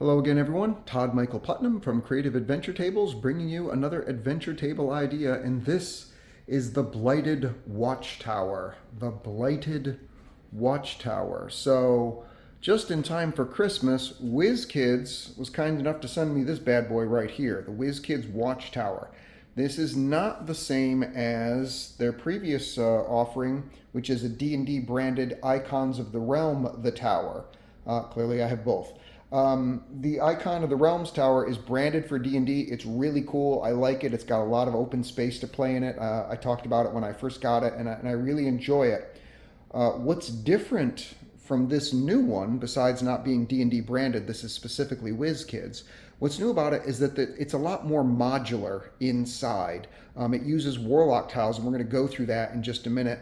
Hello again, everyone. Todd Michael Putnam from Creative Adventure Tables, bringing you another adventure table idea, and this is the Blighted Watchtower. The Blighted Watchtower. So, just in time for Christmas, WizKids was kind enough to send me this bad boy right here, the WizKids Watchtower. This is not the same as their previous offering, which is a D&D branded Icons of the Realm, the Tower. Clearly I have both. The Icon of the Realms Tower is branded for D&D. It's really cool. I like it. It's got a lot of open space to play in it. I talked about it when I first got it, and I really enjoy it. What's different from this new one, besides not being D&D branded, this is specifically WizKids. What's new about it is that it's a lot more modular inside. It uses Warlock tiles, and we're going to go through that in just a minute.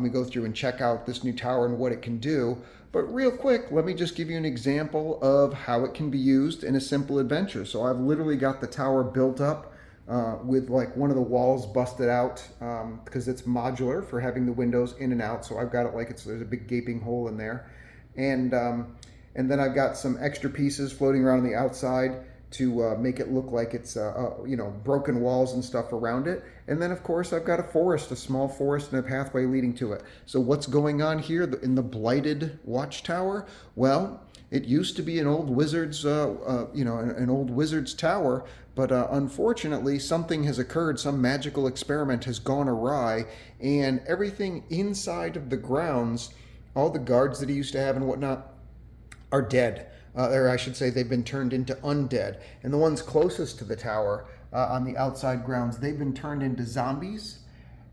We go through and check out this new tower and what it can do. But real quick, let me just give you an example of how it can be used in a simple adventure. So I've literally got the tower built up with like one of the walls busted out because it's modular for having the windows in and out. So I've got it like there's a big gaping hole in there. And then I've got some extra pieces floating around on the outside to make it look like it's broken walls and stuff around it. And then of course I've got a forest, a small forest, and a pathway leading to it. So what's going on here in the Blighted Watchtower? Well, it used to be an old wizard's an old wizard's tower, but unfortunately something has occurred. Some magical experiment has gone awry, and everything inside of the grounds, all the guards that he used to have and whatnot, are dead. Or I should say they've been turned into undead. And the ones closest to the tower on the outside grounds, they've been turned into zombies.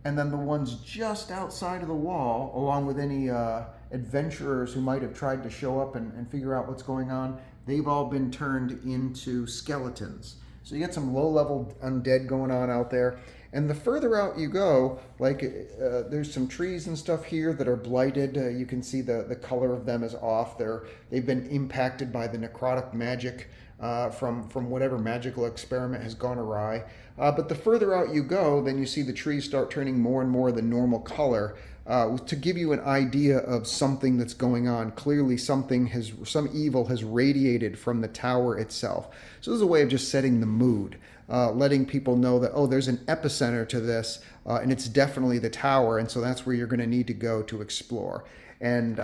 And then the ones just outside of the wall, along with any adventurers who might have tried to show up and figure out what's going on, they've all been turned into skeletons. So you get some low-level undead going on out there. And the further out you go, there's some trees and stuff here that are blighted. You can see the color of them is off. They've been impacted by the necrotic magic from whatever magical experiment has gone awry. But the further out you go, then you see the trees start turning more and more the normal color to give you an idea of something that's going on. Clearly some evil has radiated from the tower itself. So this is a way of just setting the mood. Letting people know that, there's an epicenter to this, and it's definitely the tower, and so that's where you're going to need to go to explore. And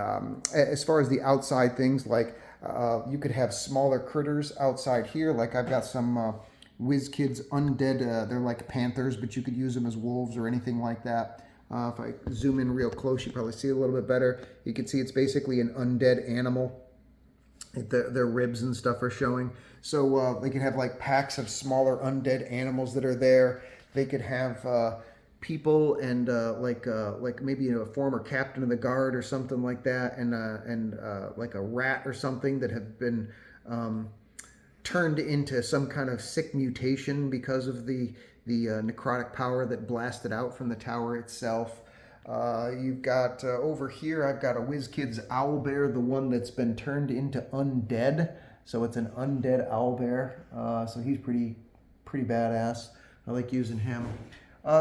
as far as the outside things, you could have smaller critters outside here, like I've got some WizKids undead, they're like panthers, but you could use them as wolves or anything like that. If I zoom in real close, you probably see it a little bit better. You can see it's basically an undead animal. Their ribs and stuff are showing. So they could have like packs of smaller undead animals that are there. They could have people and like maybe a former captain of the guard or something like that, and like a rat or something that have been turned into some kind of sick mutation because of the necrotic power that blasted out from the tower itself. You've got over here, I've got a WizKids owlbear, the one that's been turned into undead. So it's an undead owlbear. So he's pretty badass. I like using him.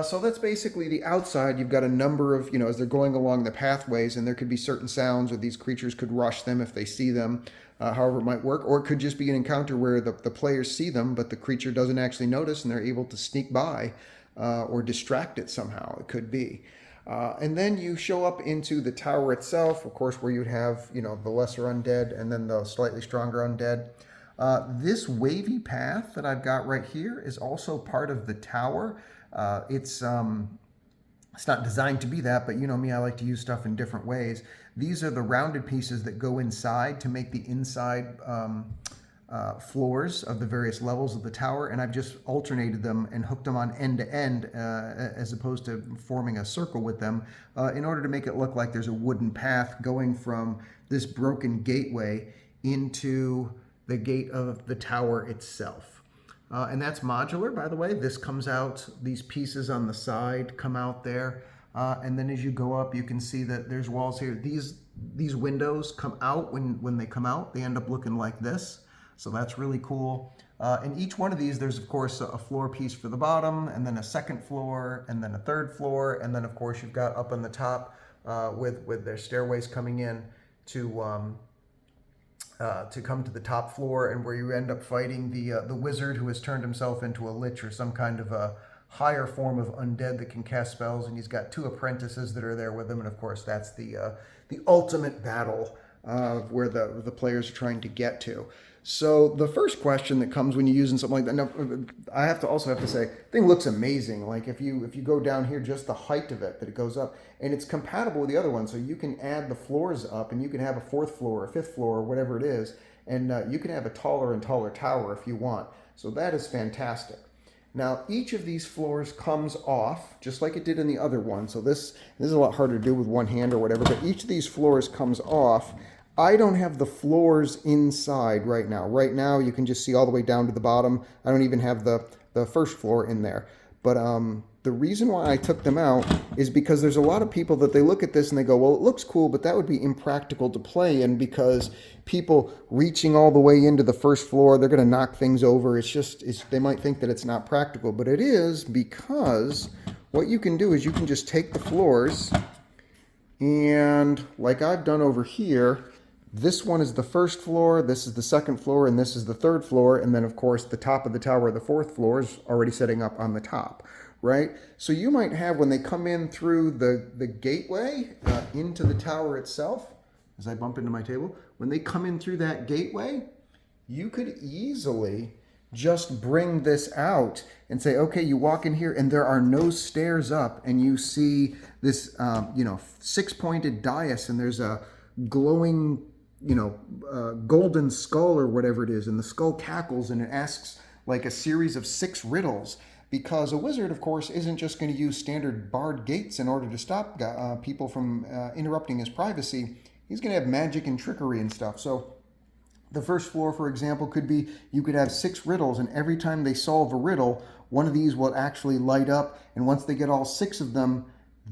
So that's basically the outside. You've got a number of, as they're going along the pathways, and there could be certain sounds, or these creatures could rush them if they see them, however it might work. Or it could just be an encounter where the players see them, but the creature doesn't actually notice, and they're able to sneak by or distract it somehow. It could be. And then you show up into the tower itself, of course, where you'd have, the lesser undead and then the slightly stronger undead. This wavy path that I've got right here is also part of the tower. It's not designed to be that, but you know me, I like to use stuff in different ways. These are the rounded pieces that go inside to make the inside floors of the various levels of the tower, and I've just alternated them and hooked them on end to end as opposed to forming a circle with them in order to make it look like there's a wooden path going from this broken gateway into the gate of the tower itself. And that's modular, by the way. This comes out, these pieces on the side come out there, and then as you go up you can see that there's walls here. These windows come out. When they come out, they end up looking like this. So that's really cool. And each one of these, there's of course a floor piece for the bottom, and then a second floor, and then a third floor, and then of course you've got up on the top with their stairways coming in to to come to the top floor, and where you end up fighting the wizard who has turned himself into a lich or some kind of a higher form of undead that can cast spells, and he's got 2 apprentices that are there with him, and of course that's the ultimate battle where the players are trying to get to. So the first question that comes when you're using something like that, now I have to say, the thing looks amazing. Like if you go down here, just the height of it that it goes up, and it's compatible with the other one, so you can add the floors up, and you can have a 4th floor, a 5th floor, or whatever it is, and you can have a taller and taller tower if you want. So that is fantastic. Now, each of these floors comes off, just like it did in the other one. So this is a lot harder to do with one hand or whatever, but each of these floors comes off. I don't have the floors inside right now. Right now, you can just see all the way down to the bottom. I don't even have the first floor in there. But the reason why I took them out is because there's a lot of people that they look at this and they go, well, it looks cool, but that would be impractical to play in because people reaching all the way into the first floor, they're going to knock things over. They might think that it's not practical, but it is, because what you can do is you can just take the floors and, like I've done over here, this one is the first floor, this is the second floor, and this is the third floor. And then, of course, the top of the tower, the 4th floor, is already setting up on the top, right? So you might have, when they come in through the gateway into the tower itself, as I bump into my table, when they come in through that gateway, you could easily just bring this out and say, okay, you walk in here and there are no stairs up, and you see this, 6-pointed dais, and there's a glowing golden skull or whatever it is, and the skull cackles and it asks like a series of 6 riddles, because a wizard, of course, isn't just going to use standard barred gates in order to stop people from interrupting his privacy. He's going to have magic and trickery and stuff. So the first floor, for example, could be, you could have 6 riddles, and every time they solve a riddle, one of these will actually light up, and once they get all 6 of them,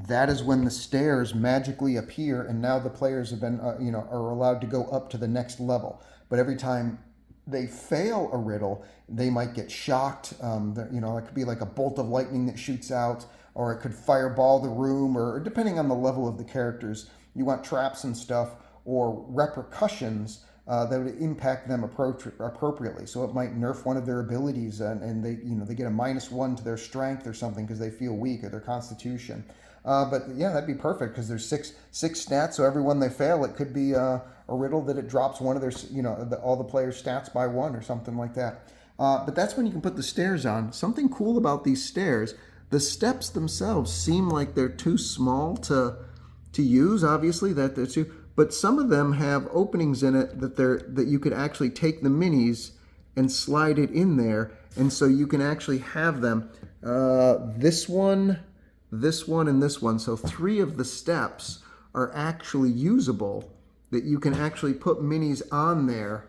that is when the stairs magically appear, and now the players have been, are allowed to go up to the next level. But every time they fail a riddle, they might get shocked. It could be like a bolt of lightning that shoots out, or it could fireball the room, or depending on the level of the characters, you want traps and stuff, or repercussions that would impact them appropriately. So it might nerf one of their abilities, and they get a -1 to their strength or something because they feel weak, or their constitution. But yeah, that'd be perfect, because there's six stats. So every one they fail, it could be a riddle that it drops one of their, all the players' stats by 1 or something like that. But that's when you can put the stairs on. Something cool about these stairs, the steps themselves seem like they're too small to use. Obviously, that they're too, but some of them have openings in it that you could actually take the minis and slide it in there, and so you can actually have them. This one, and this one. So 3 of the steps are actually usable, that you can actually put minis on there,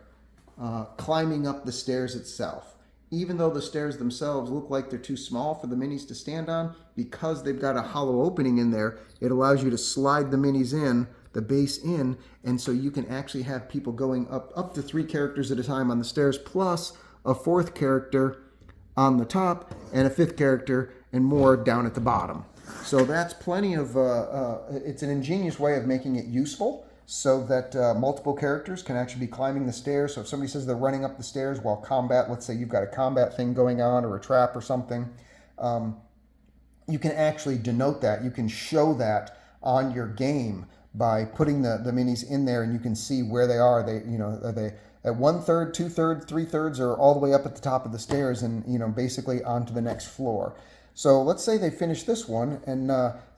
climbing up the stairs itself. Even though the stairs themselves look like they're too small for the minis to stand on, because they've got a hollow opening in there, it allows you to slide the minis in, the base in, and so you can actually have people going up to 3 characters at a time on the stairs, plus a 4th character on the top, and a 5th character and more down at the bottom. So that's plenty of, it's an ingenious way of making it useful, so that multiple characters can actually be climbing the stairs. So if somebody says they're running up the stairs while combat, let's say you've got a combat thing going on, or a trap or something, you can actually denote that. You can show that on your game by putting the minis in there, and you can see where they are. Are they at 1/3, 2/3, 3/3, or all the way up at the top of the stairs, and basically onto the next floor. So let's say they finish this one, and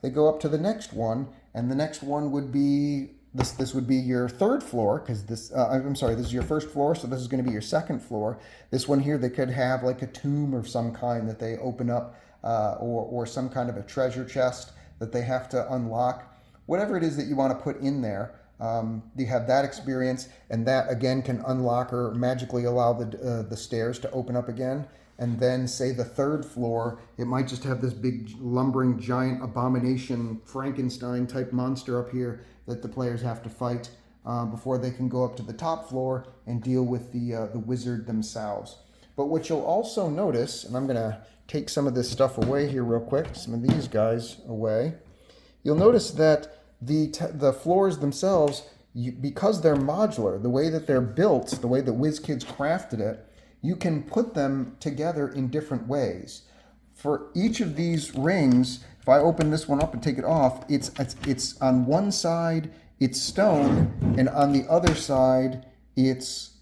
they go up to the next one, and the next one would be this would be your 3rd floor, because this is your 1st floor, so this is going to be your 2nd floor. This one here, they could have like a tomb of some kind that they open up, or some kind of a treasure chest that they have to unlock. Whatever it is that you want to put in there, you have that experience, and that again can unlock or magically allow the stairs to open up again. And then, say the 3rd floor, it might just have this big lumbering giant abomination Frankenstein type monster up here that the players have to fight before they can go up to the top floor and deal with the wizard themselves. But what you'll also notice, and I'm going to take some of this stuff away here real quick, some of these guys away. You'll notice that the floors themselves, because they're modular, the way that they're built, the way that WizKids crafted it, you can put them together in different ways. For each of these rings, if I open this one up and take it off, it's on one side it's stone, and on the other side it's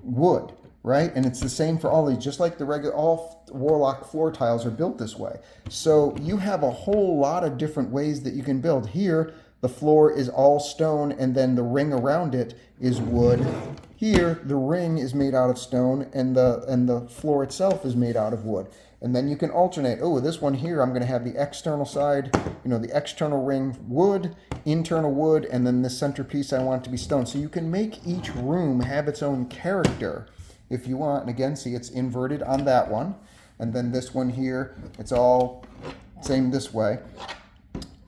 wood, right? And it's the same for all these, just like the regular, all Warlock floor tiles are built this way. So you have a whole lot of different ways that you can build. Here, the floor is all stone, and then the ring around it is wood. Here, the ring is made out of stone, and the floor itself is made out of wood. And then you can alternate. Oh, this one here, I'm going to have the external side, the external ring wood, internal wood, and then this centerpiece I want it to be stone. So you can make each room have its own character if you want. And again, see, it's inverted on that one. And then this one here, it's all same this way.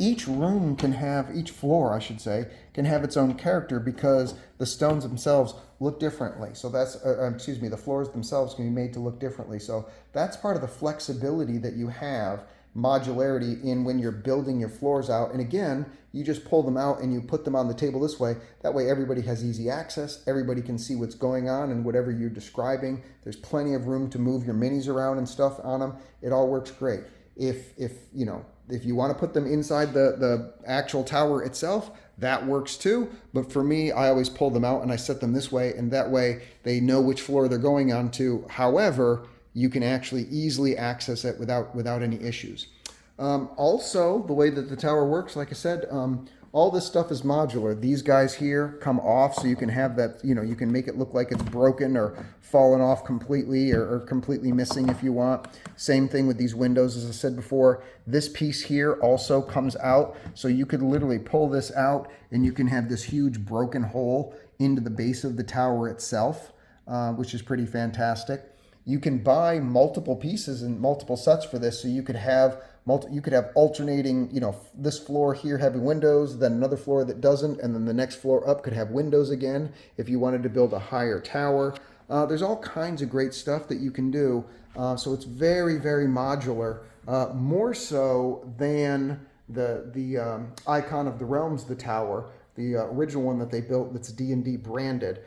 Each room can have, each floor, I should say, can have its own character because the stones themselves look differently. So that's, the floors themselves can be made to look differently. So that's part of the flexibility that you have, modularity in when you're building your floors out. And again, you just pull them out and you put them on the table this way. That way everybody has easy access. Everybody can see what's going on and whatever you're describing. There's plenty of room to move your minis around and stuff on them. It all works great. If you want to put them inside the actual tower itself, that works too. But for me, I always pull them out and I set them this way, and that way they know which floor they're going on to. However, you can actually easily access it without any issues. Also, the way that the tower works, like I said, all this stuff is modular. These guys here come off, so you can have that, you can make it look like it's broken or fallen off completely or completely missing if you want. Same thing with these windows, as I said before. This piece here also comes out, so you could literally pull this out and you can have this huge broken hole into the base of the tower itself, which is pretty fantastic. You can buy multiple pieces and multiple sets for this, so you could have alternating, this floor here having windows, then another floor that doesn't, and then the next floor up could have windows again if you wanted to build a higher tower. There's all kinds of great stuff that you can do. So it's very, very modular, more so than the Icon of the Realms, the tower, the original one that they built that's D&D branded.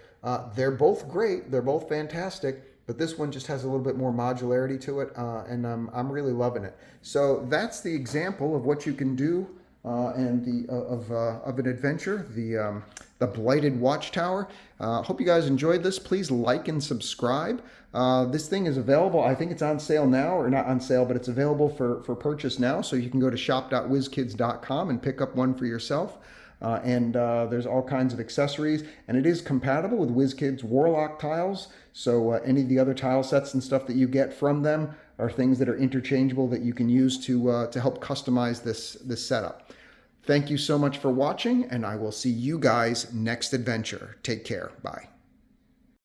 They're both great. They're both fantastic. But this one just has a little bit more modularity to it, and I'm really loving it. So that's the example of what you can do of an adventure, the Blighted Watchtower. Hope you guys enjoyed this. Please like and subscribe. This thing is available. I think it's on sale now, or not on sale, but it's available for purchase now. So you can go to shop.wizkids.com and pick up one for yourself. There's all kinds of accessories, and it is compatible with WizKids Warlock tiles. So any of the other tile sets and stuff that you get from them are things that are interchangeable that you can use to help customize this setup. Thank you so much for watching, and I will see you guys next adventure. Take care. Bye.